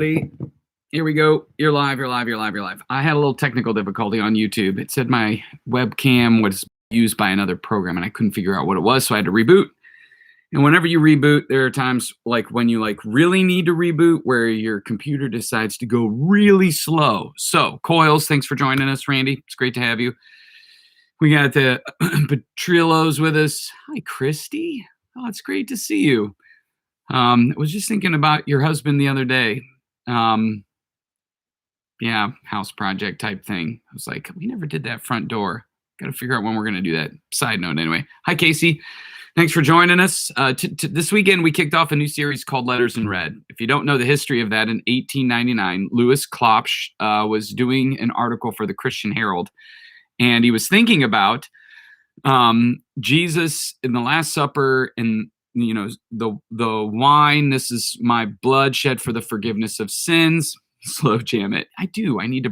Here we go. You're live. You're live. You're live. You're live. I had a little technical difficulty on YouTube. It said my webcam was used by another program and I couldn't figure out what it was, so I had to reboot. And whenever you reboot, there are times like when you really need to reboot where your computer decides to go really slow. So, Coils, thanks for joining us, Randy. It's great to have you. We got the Petrillos with us. Hi, Christy. Oh, it's great to see you. I was just thinking about your husband the other day. Yeah, house project type thing. I was like, we never did that front door. Got to figure out when we're going to do that. Side note, anyway. Hi, Casey. Thanks for joining us. This weekend, we kicked off a new series called Letters in Red. If you don't know the history of that, in 1899, Louis Klopsch was doing an article for the Christian Herald, and he was thinking about Jesus in the Last Supper and the wine. This is my blood shed for the forgiveness of sins. Slow jam it. I need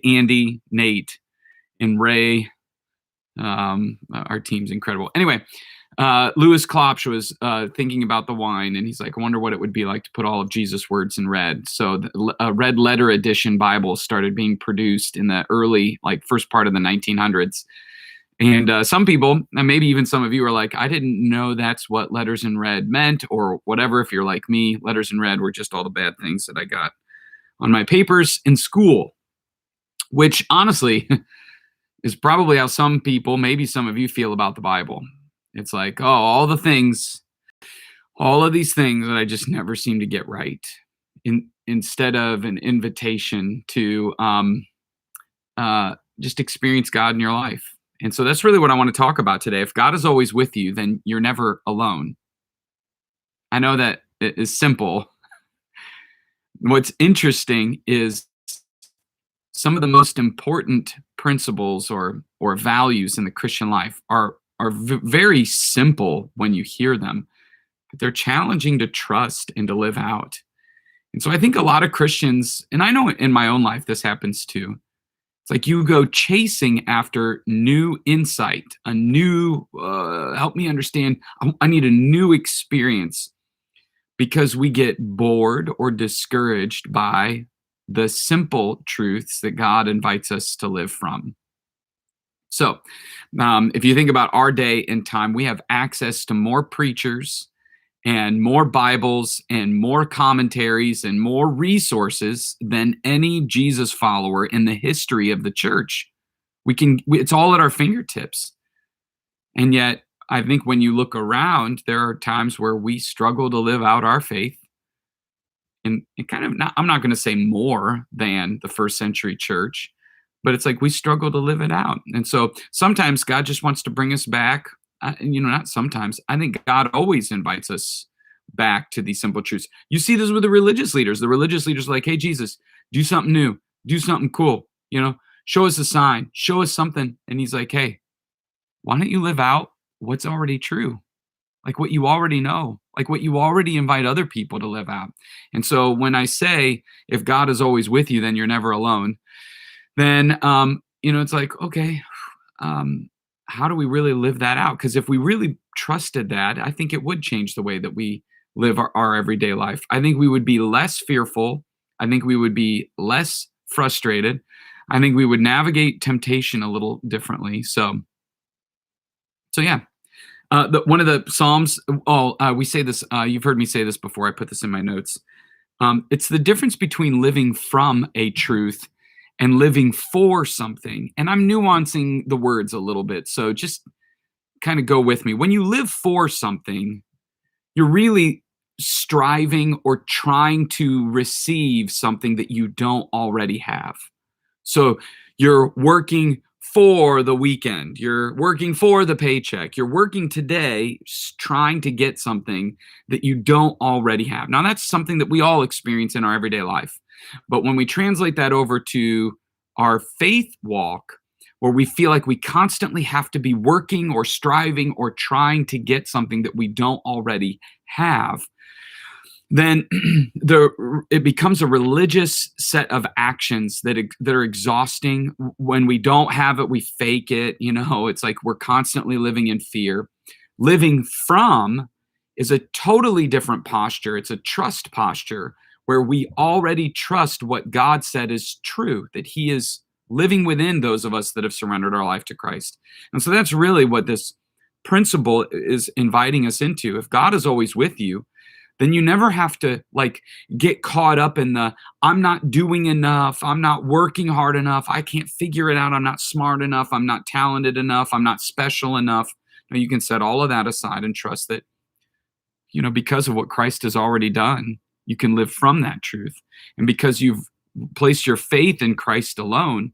Andy, Nate, and Ray. Our team's incredible. Anyway, Louis Klopsch was thinking about the wine, and he's like, I wonder what it would be like to put all of Jesus' words in red. So a red letter edition Bible started being produced in the early, first part of the 1900s. And some people, and maybe even some of you, are like, I didn't know that's what letters in red meant, or whatever. If you're like me, letters in red were just all the bad things that I got on my papers in school, which honestly is probably how some people, maybe some of you, feel about the Bible. It's like, oh, all of these things that I just never seem to get right, instead of an invitation to just experience God in your life. And so that's really what I want to talk about today. If God is always with you, then you're never alone. I know that it is simple. What's interesting is some of the most important principles or values in the Christian life are very simple when you hear them, but they're challenging to trust and to live out. And so I think a lot of Christians, and I know in my own life this happens too, it's like you go chasing after new insight, a new, help me understand, I need a new experience, because we get bored or discouraged by the simple truths that God invites us to live from. So if you think about our day and time, we have access to more preachers and more Bibles and more commentaries and more resources than any Jesus follower in the history of the church. It's all at our fingertips. And yet, I think when you look around, there are times where we struggle to live out our faith. And I'm not going to say more than the first century church, but it's like we struggle to live it out. And so sometimes God just wants to bring us back. Not sometimes. I think God always invites us back to these simple truths. You see this with the religious leaders. The religious leaders are like, hey, Jesus, do something new, do something cool, show us a sign, show us something. And he's like, hey, why don't you live out what's already true? Like what you already know, like what you already invite other people to live out. And so when I say, if God is always with you, then you're never alone, then, it's like, okay, how do we really live that out? Because if we really trusted that, I think it would change the way that we live our everyday life. I think we would be less fearful. I think we would be less frustrated. I think we would navigate temptation a little differently. So yeah. One of the Psalms, we say this, you've heard me say this before, I put this in my notes. It's the difference between living from a truth and living for something. And I'm nuancing the words a little bit, so just kind of go with me. When you live for something, you're really striving or trying to receive something that you don't already have. So you're working for the weekend, you're working for the paycheck, you're working today trying to get something that you don't already have. Now, that's something that we all experience in our everyday life. But when we translate that over to our faith walk, where we feel like we constantly have to be working or striving or trying to get something that we don't already have, then it becomes a religious set of actions that are exhausting. When we don't have it, we fake it. It's like we're constantly living in fear. Living from is a totally different posture. It's a trust posture where we already trust what God said is true, that he is living within those of us that have surrendered our life to Christ. And so that's really what this principle is inviting us into. If God is always with you, then you never have to like get caught up in the I'm not doing enough, I'm not working hard enough, I can't figure it out, I'm not smart enough, I'm not talented enough, I'm not special enough. No, you can set all of that aside and trust that, because of what Christ has already done, you can live from that truth. And because you've placed your faith in Christ alone,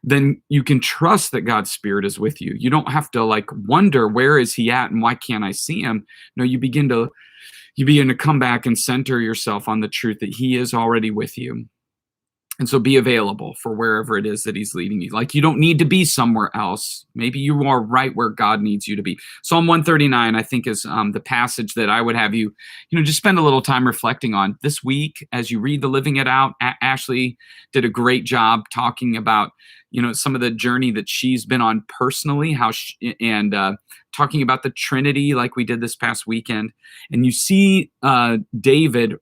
then you can trust that God's Spirit is with you. You don't have to like wonder, where is he at and why can't I see him? No, you begin to come back and center yourself on the truth that he is already with you. And so be available for wherever it is that he's leading you. Like, you don't need to be somewhere else. Maybe you are right where God needs you to be. Psalm 139, I think, is the passage that I would have you, just spend a little time reflecting on this week as you read the Living It Out. Ashley did a great job talking about, some of the journey that she's been on personally, and talking about the Trinity like we did this past weekend. And you see David,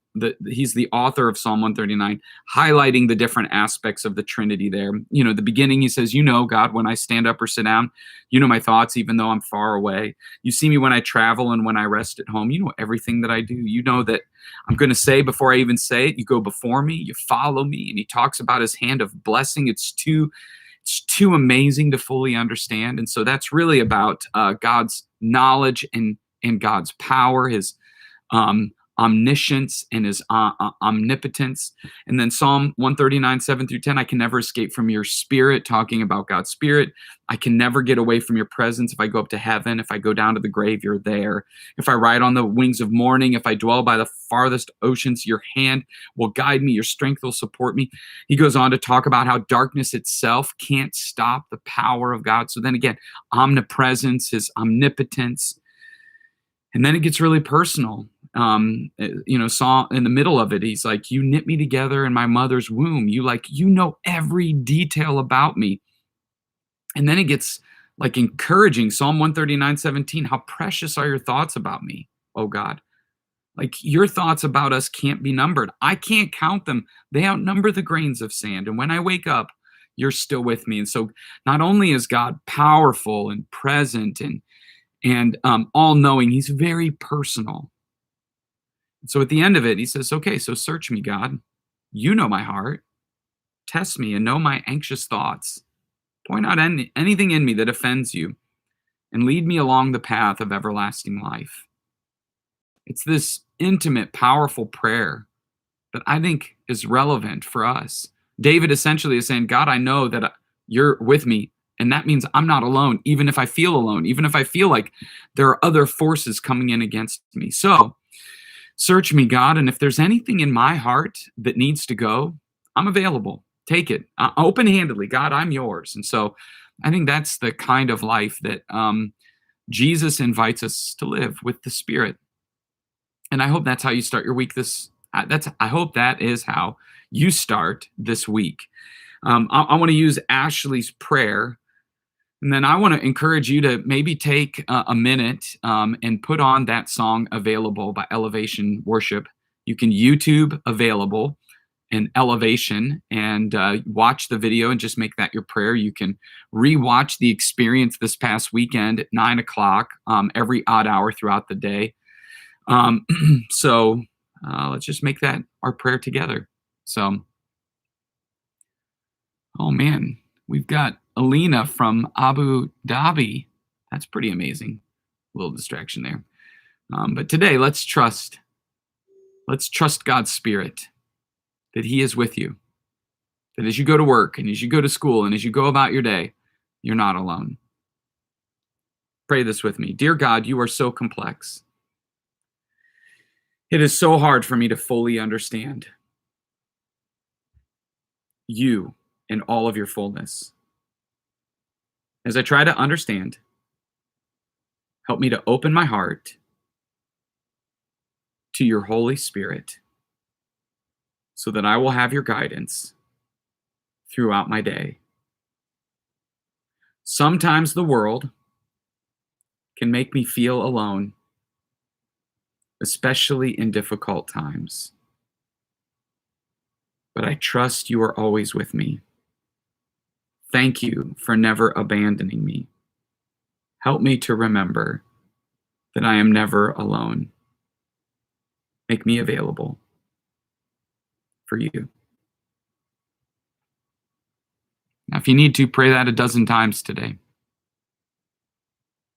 he's the author of Psalm 139, highlighting the different aspects of the Trinity there. The beginning, he says, God, when I stand up or sit down, you know my thoughts, even though I'm far away. You see me when I travel and when I rest at home. You know everything that I do. You know that I'm going to say before I even say it. You go before me, you follow me. And he talks about his hand of blessing. It's too amazing to fully understand. And so that's really about God's knowledge and God's power, his omniscience and his omnipotence. And then Psalm 139, 7-10, I can never escape from your spirit, talking about God's Spirit. I can never get away from your presence. If I go up to heaven, if I go down to the grave, you're there. If I ride on the wings of morning, if I dwell by the farthest oceans, your hand will guide me, your strength will support me. He goes on to talk about how darkness itself can't stop the power of God. So then again, omnipresence, his omnipotence. And then it gets really personal. Saw in the middle of it, he's like, you knit me together in my mother's womb. You know every detail about me. And then it gets like encouraging. Psalm 139, 17, how precious are your thoughts about me, oh God. Like, your thoughts about us can't be numbered. I can't count them. They outnumber the grains of sand. And when I wake up, you're still with me. And so not only is God powerful and present and all-knowing, he's very personal. So at the end of it, he says, okay, so search me, God. You know my heart. Test me and know my anxious thoughts. Point out anything in me that offends you and lead me along the path of everlasting life. It's this intimate, powerful prayer that I think is relevant for us. David essentially is saying, God, I know that you're with me, and that means I'm not alone, even if I feel alone, even if I feel like there are other forces coming in against me. So search me, God, and if there's anything in my heart that needs to go, I'm available. Take it open-handedly. God, I'm yours. And so I think that's the kind of life that Jesus invites us to live, with the Spirit. And I hope that's how you start your week. I hope that is how you start this week. I want to use Ashley's prayer, and then I want to encourage you to maybe take a minute and put on that song Available by Elevation Worship. You can YouTube Available and Elevation and watch the video and just make that your prayer. You can rewatch the experience this past weekend at 9:00 every odd hour throughout the day. So let's just make that our prayer together. So, oh man, we've got Alina from Abu Dhabi. That's pretty amazing. A little distraction there. But today, let's trust God's Spirit, that he is with you, that as you go to work and as you go to school and as you go about your day, you're not alone. Pray this with me. Dear God, you are so complex. It is so hard for me to fully understand you in all of your fullness. As I try to understand, help me to open my heart to your Holy Spirit so that I will have your guidance throughout my day. Sometimes the world can make me feel alone, especially in difficult times. but I trust you are always with me. Thank you for never abandoning me. Help me to remember that I am never alone. Make me available for you. Now, if you need to, pray that a dozen times today.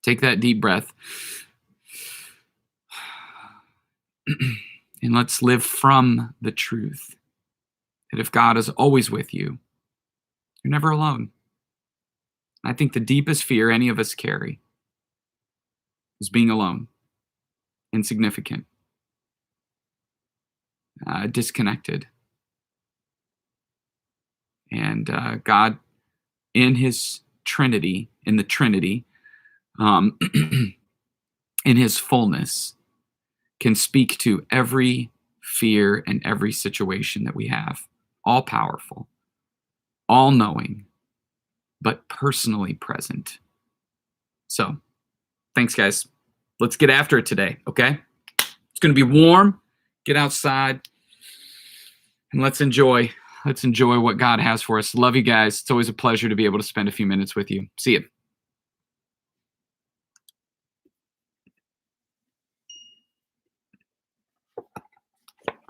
Take that deep breath. And let's live from the truth that if God is always with you, you're never alone. I think the deepest fear any of us carry is being alone, insignificant, disconnected. And God, in his Trinity, in the Trinity, in his fullness, can speak to every fear and every situation that we have. All powerful, all knowing, but personally present. So, thanks, guys. Let's get after it today, okay? It's going to be warm. Get outside and let's enjoy what God has for us. Love you guys. It's always a pleasure to be able to spend a few minutes with you. See you.